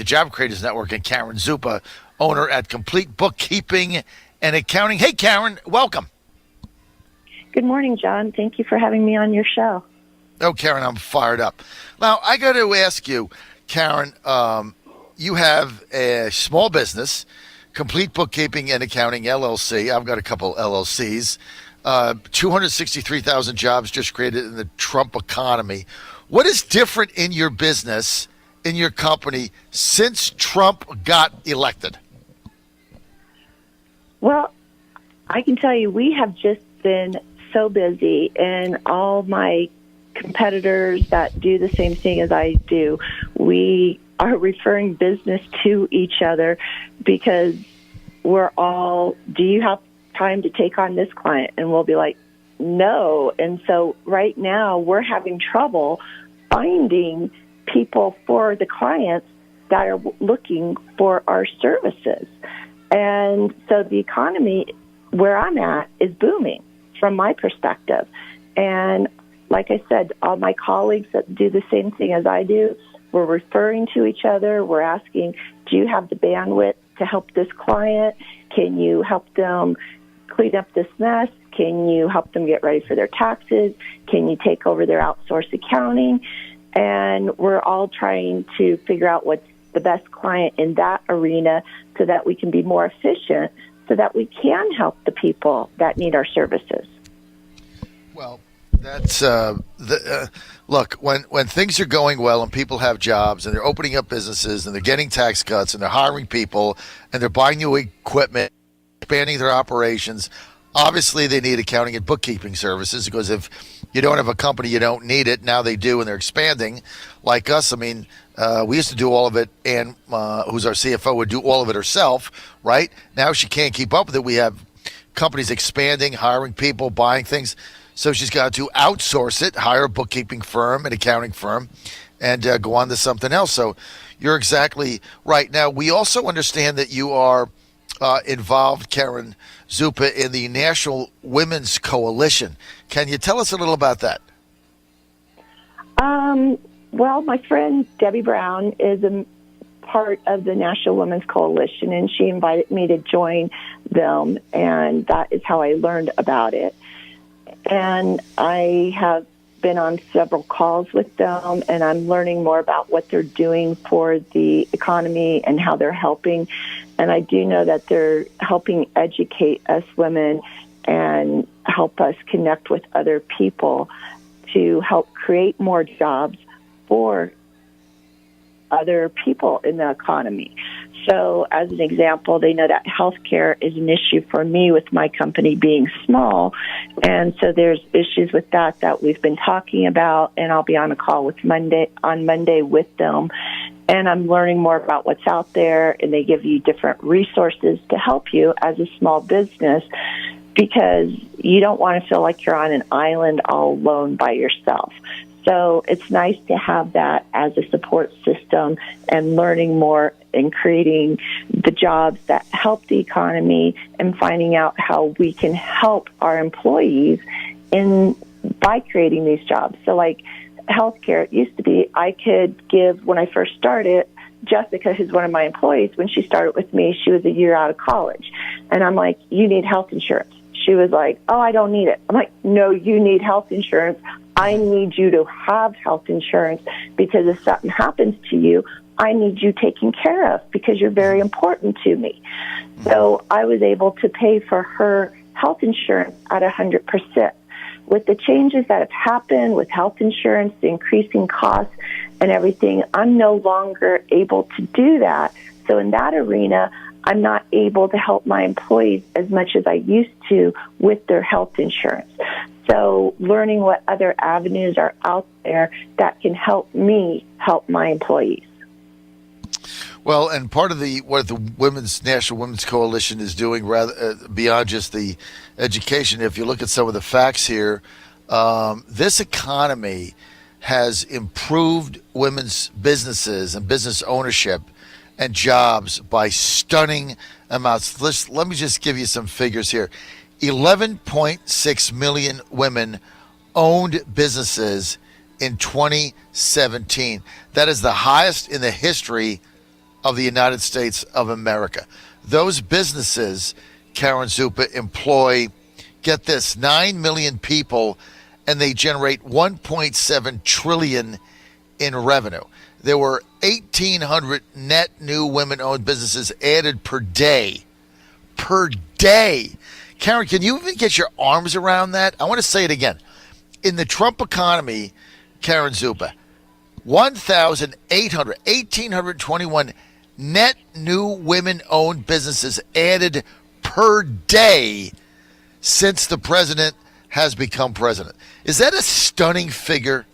the Job Creators Network, and Karen Zuppa, owner at Complete Bookkeeping and Accounting. Hey, Karen, welcome. Good morning, John. Thank you for having me on your show. Oh, Karen, I'm fired up. Now, I got to ask you, Karen, you have a small business, Complete Bookkeeping and Accounting, LLC. I've got a couple LLCs. 263,000 jobs just created in the Trump economy. What is different in your business, in your company, since Trump got elected? Well, I can tell you we have just been so busy, and all my competitors that do the same thing as I do, we are referring business to each other because we're all, do you have time to take on this client? And we'll be like, no. And so right now we're having trouble finding people for the clients that are looking for our services. And so the economy where I'm at is booming from my perspective. And like I said, all my colleagues that do the same thing as I do, we're referring to each other. We're asking, do you have the bandwidth to help this client? Can you help them clean up this mess? Can you help them get ready for their taxes? Can you take over their outsourced accounting? And we're all trying to figure out what's the best client in that arena so that we can be more efficient, so that we can help the people that need our services. Well, that's look, when things are going well and people have jobs and they're opening up businesses and they're getting tax cuts and they're hiring people and they're buying new equipment, expanding their operations, obviously they need accounting and bookkeeping services, because if you don't have a company, you don't need it. Now they do, and they're expanding. Like us, I mean, we used to do all of it, and who's our CFO would do all of it herself, right? Now she can't keep up with it. We have companies expanding, hiring people, buying things. So she's got to outsource it, hire a bookkeeping firm, an accounting firm, and go on to something else. So you're exactly right. Now, we also understand that you are involved, Karen Zuppa, in the National Women's Coalition. Can you tell us a little about that? Well, my friend Debbie Brown is a part of the National Women's Coalition, and she invited me to join them, and that is how I learned about it. And I have been on several calls with them, and I'm learning more about what they're doing for the economy and how they're helping. And I do know that they're helping educate us women and help us connect with other people to help create more jobs for other people in the economy. So as an example, they know that healthcare is an issue for me with my company being small. And so there's issues with that we've been talking about, and I'll be on a call with Monday with them. And I'm learning more about what's out there, and they give you different resources to help you as a small business, because you don't want to feel like you're on an island all alone by yourself. So it's nice to have that as a support system, and learning more and creating the jobs that help the economy, and finding out how we can help our employees by creating these jobs. So like healthcare, it used to be I could give, when I first started, Jessica, who's one of my employees, when she started with me, she was a year out of college. And I'm like, you need health insurance. She was like, oh, I don't need it. I'm like, no, you need health insurance. I need you to have health insurance, because if something happens to you, I need you taken care of, because you're very important to me. So I was able to pay for her health insurance at 100%. With the changes that have happened with health insurance, the increasing costs and everything, I'm no longer able to do that. So in that arena, I'm not able to help my employees as much as I used to with their health insurance. So learning what other avenues are out there that can help me help my employees. Well, and part of what the National Women's Coalition is doing, rather beyond just the education, if you look at some of the facts here, this economy has improved women's businesses and business ownership and jobs by stunning amounts. Let me just give you some figures here. 11.6 million women owned businesses in 2017. That is the highest in the history of the United States of America. Those businesses, Karen Zuppa, employ, get this, 9 million people, and they generate 1.7 trillion in revenue. There were 1,800 net new women-owned businesses added per day. Per day. Karen, can you even get your arms around that? I want to say it again. In the Trump economy, Karen Zuppa, 1,821 net new women-owned businesses added per day since the president has become president. Is that a stunning figure?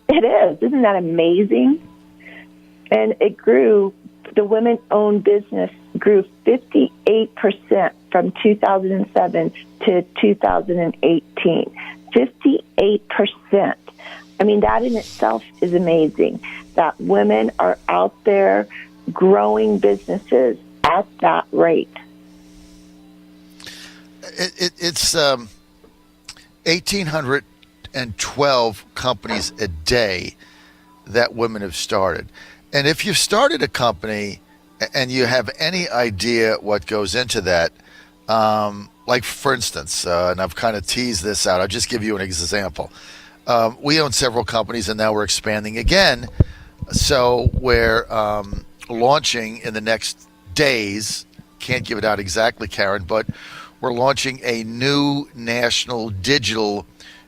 It is. Isn't that amazing? And it grew, the women-owned business grew 58% from 2007 to 2018. 58%. I mean, that in itself is amazing, that women are out there growing businesses at that rate. It's 1,812 companies a day that women have started. And if you've started a company and you have any idea what goes into that, like for instance, and I've kind of teased this out, I'll just give you an example. We own several companies and now we're expanding again. So we're launching in the next days, can't give it out exactly, Karen, but we're launching a new national digital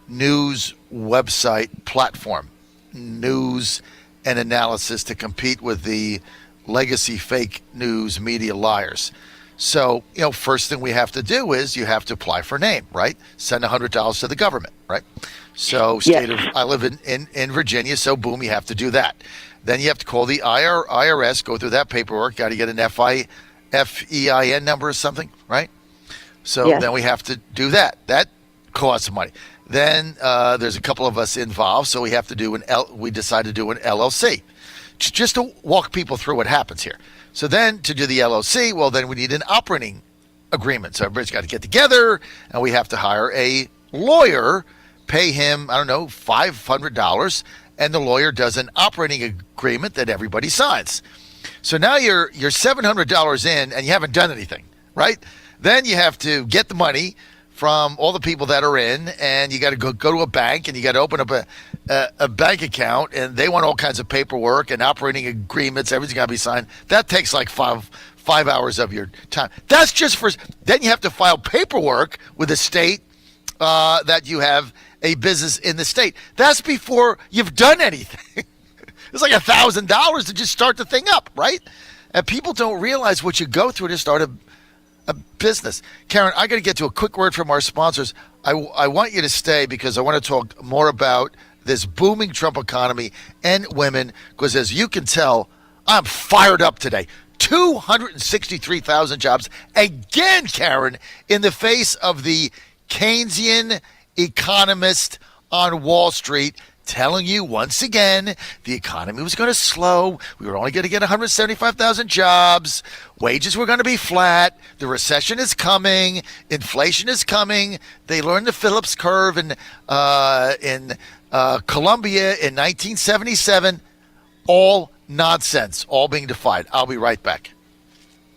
news website platform, news and analysis to compete with the legacy fake news media liars. So, first thing we have to do is you have to apply for a name, right? Send $100 to the government, right? So I live in Virginia, so boom, you have to do that. Then you have to call the IRS, go through that paperwork, got to get an FEIN number or something, right? So then we have to do that. That costs money. Then there's a couple of us involved, so we have to do we decide to do an LLC. Just to walk people through what happens here. So then to do the LLC, well, then we need an operating agreement. So everybody's got to get together, and we have to hire a lawyer, pay him, $500, and the lawyer does an operating agreement that everybody signs. So now you're $700 in, and you haven't done anything, right? Then you have to get the money from all the people that are in, and you got to go to a bank, and you got to open up a bank account, and they want all kinds of paperwork and operating agreements. Everything's got to be signed. That takes like five hours of your time. That's just for. Then you have to file paperwork with the state that you have a business in the state. That's before you've done anything. It's like $1,000 to just start the thing up, right? And people don't realize what you go through to start a business. Karen, I got to get to a quick word from our sponsors. I want you to stay because I want to talk more about this booming Trump economy and women, because as you can tell, I'm fired up today. 263,000 jobs again, Karen, in the face of the Keynesian economist on Wall Street telling you once again the economy was going to slow. We were only going to get 175,000 jobs. Wages were going to be flat. The recession is coming. Inflation is coming. They learned the Phillips curve in Columbia in 1977. All nonsense, all being defied. I'll be right back.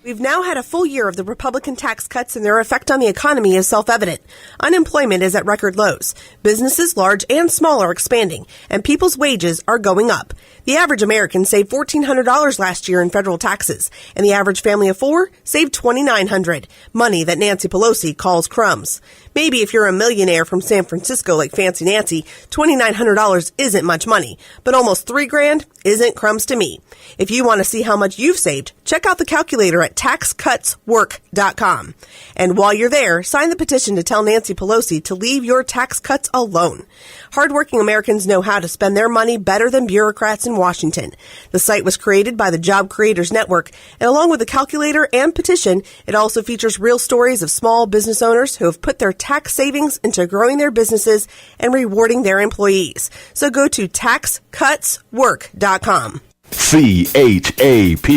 We've now had a full year of the Republican tax cuts, and their effect on the economy is self-evident. Unemployment is at record lows. Businesses, large and small, are expanding, and people's wages are going up. The average American saved $1,400 last year in federal taxes, and the average family of four saved $2,900, money that Nancy Pelosi calls crumbs. Maybe if you're a millionaire from San Francisco like Fancy Nancy, $2,900 isn't much money, but almost $3,000 isn't crumbs to me. If you want to see how much you've saved, check out the calculator at taxcutswork.com. And while you're there, sign the petition to tell Nancy Pelosi to leave your tax cuts alone. Hardworking Americans know how to spend their money better than bureaucrats in Washington. The site was created by the Job Creators Network, and along with the calculator and petition, it also features real stories of small business owners who have put their tax savings into growing their businesses and rewarding their employees. So go to taxcutswork.com. CHAP,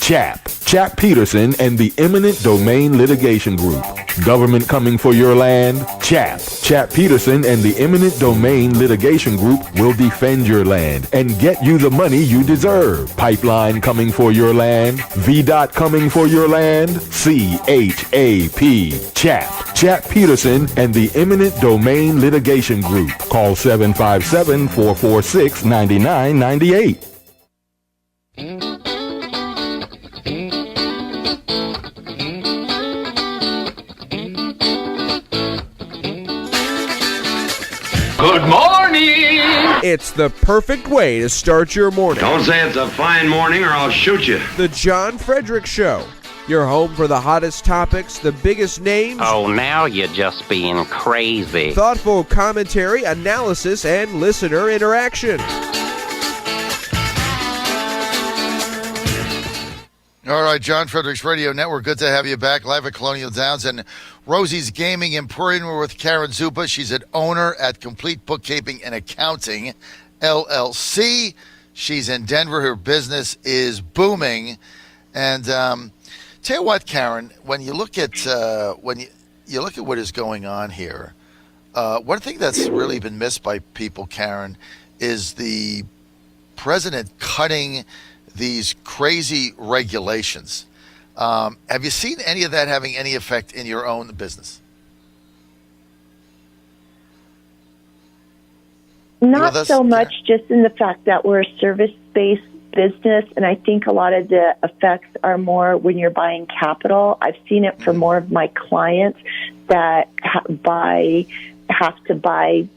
CHAP, Chap Peterson and the Eminent Domain Litigation Group. Government coming for your land? Chap Peterson and the Eminent Domain Litigation Group will defend your land and get you the money you deserve. Pipeline coming for your land? VDOT coming for your land? CHAP. Chap Peterson and the Eminent Domain Litigation Group. Call 757-446-9998. Good morning! It's the perfect way to start your morning. Don't say it's a fine morning or I'll shoot you. The John Fredericks Show. Your home for the hottest topics, the biggest names. Oh, now you're just being crazy. Thoughtful commentary, analysis, and listener interaction. All right, John Fredericks Radio Network. Good to have you back live at Colonial Downs and Rosie's Gaming Emporium. We're with Karen Zuppa. She's an owner at Complete Bookkeeping and Accounting, LLC. She's in Denver. Her business is booming. And tell you what, Karen, when you look at you look at what is going on here, one thing that's really been missed by people, Karen, is the president cutting these crazy regulations. Have you seen any of that having any effect in your own business? Not so much, just in the fact that we're a service-based business, and I think a lot of the effects are more when you're buying capital. I've seen it for more of my clients that have to buy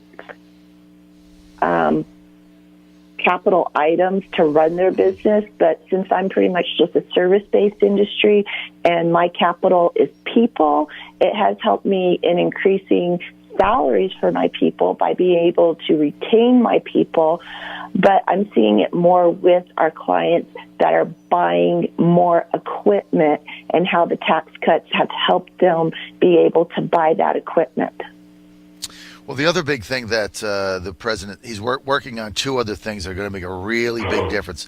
capital items to run their business. But since I'm pretty much just a service-based industry and my capital is people, it has helped me in increasing salaries for my people by being able to retain my people. But I'm seeing it more with our clients that are buying more equipment and how the tax cuts have helped them be able to buy that equipment. Well, the other big thing that the president, he's working on two other things that are going to make a really big difference.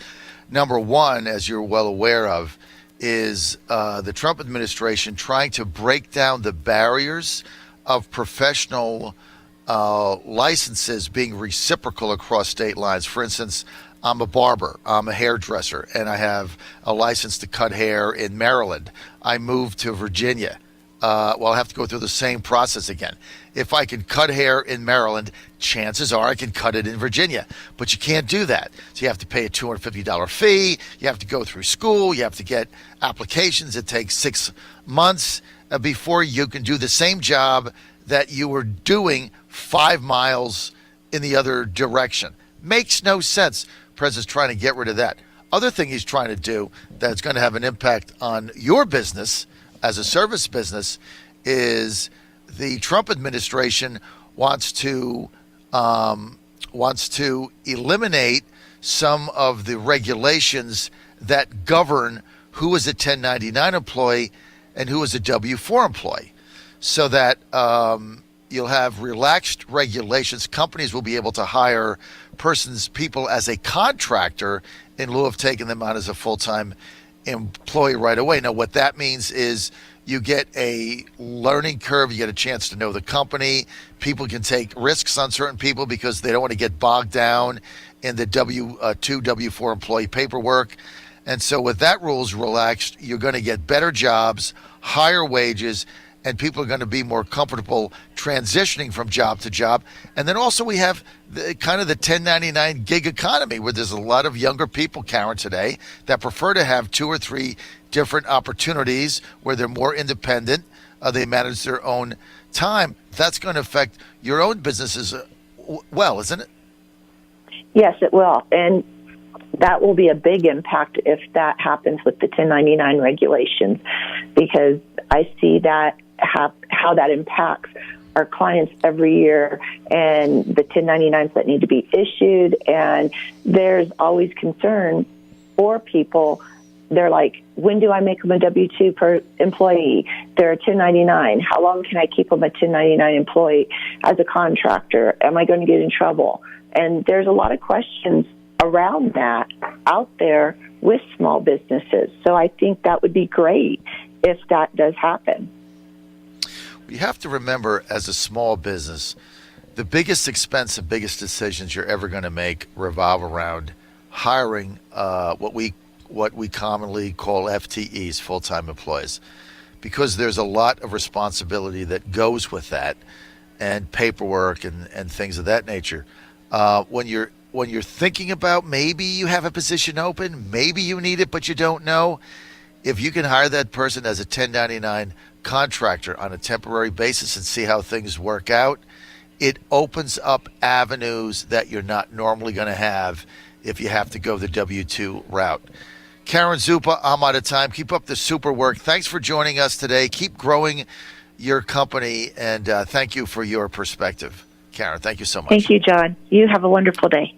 Number one, as you're well aware of, is the Trump administration trying to break down the barriers of professional licenses being reciprocal across state lines. For instance, I'm a barber, I'm a hairdresser, and I have a license to cut hair in Maryland. I moved to Virginia. I'll have to go through the same process again. If I can cut hair in Maryland, chances are I can cut it in Virginia. But you can't do that. So you have to pay a $250 fee. You have to go through school. You have to get applications. It takes 6 months before you can do the same job that you were doing 5 miles in the other direction. Makes no sense. The president's trying to get rid of that. Other thing he's trying to do that's going to have an impact on your business as a service business is the Trump administration wants to eliminate some of the regulations that govern who is a 1099 employee and who is a W-4 employee, so that you'll have relaxed regulations. Companies will be able to hire people as a contractor in lieu of taking them on as a full-time employee right away. Now, what that means is you get a learning curve. You get a chance to know the company. People can take risks on certain people because they don't want to get bogged down in the W-2, W-4 employee paperwork. And so with that rules relaxed, you're going to get better jobs, higher wages, and people are going to be more comfortable transitioning from job to job. And then also we have the 1099 gig economy, where there's a lot of younger people, Karen, today that prefer to have 2 or 3 different opportunities where they're more independent. They manage their own time. That's going to affect your own businesses well, isn't it? Yes, it will. And that will be a big impact if that happens with the 1099 regulations, because I see that how that impacts our clients every year and the 1099s that need to be issued. And there's always concern for people. They're like, when do I make them a W-2 per employee? They're a 1099. How long can I keep them a 1099 employee as a contractor? Am I going to get in trouble? And there's a lot of questions around that out there with small businesses. So I think that would be great if that does happen. You have to remember, as a small business, the biggest expense and biggest decisions you're ever going to make revolve around hiring what we commonly call FTEs, full-time employees, because there's a lot of responsibility that goes with that, and paperwork and things of that nature. When you're thinking about maybe you have a position open, maybe you need it, but you don't know, if you can hire that person as a 1099 contractor on a temporary basis and see how things work out, it opens up avenues that you're not normally going to have if you have to go the W-2 route. Karen Zuppa, I'm out of time. Keep up the super work. Thanks for joining us today. Keep growing your company, and thank you for your perspective. Karen, thank you so much. Thank you, John. You have a wonderful day.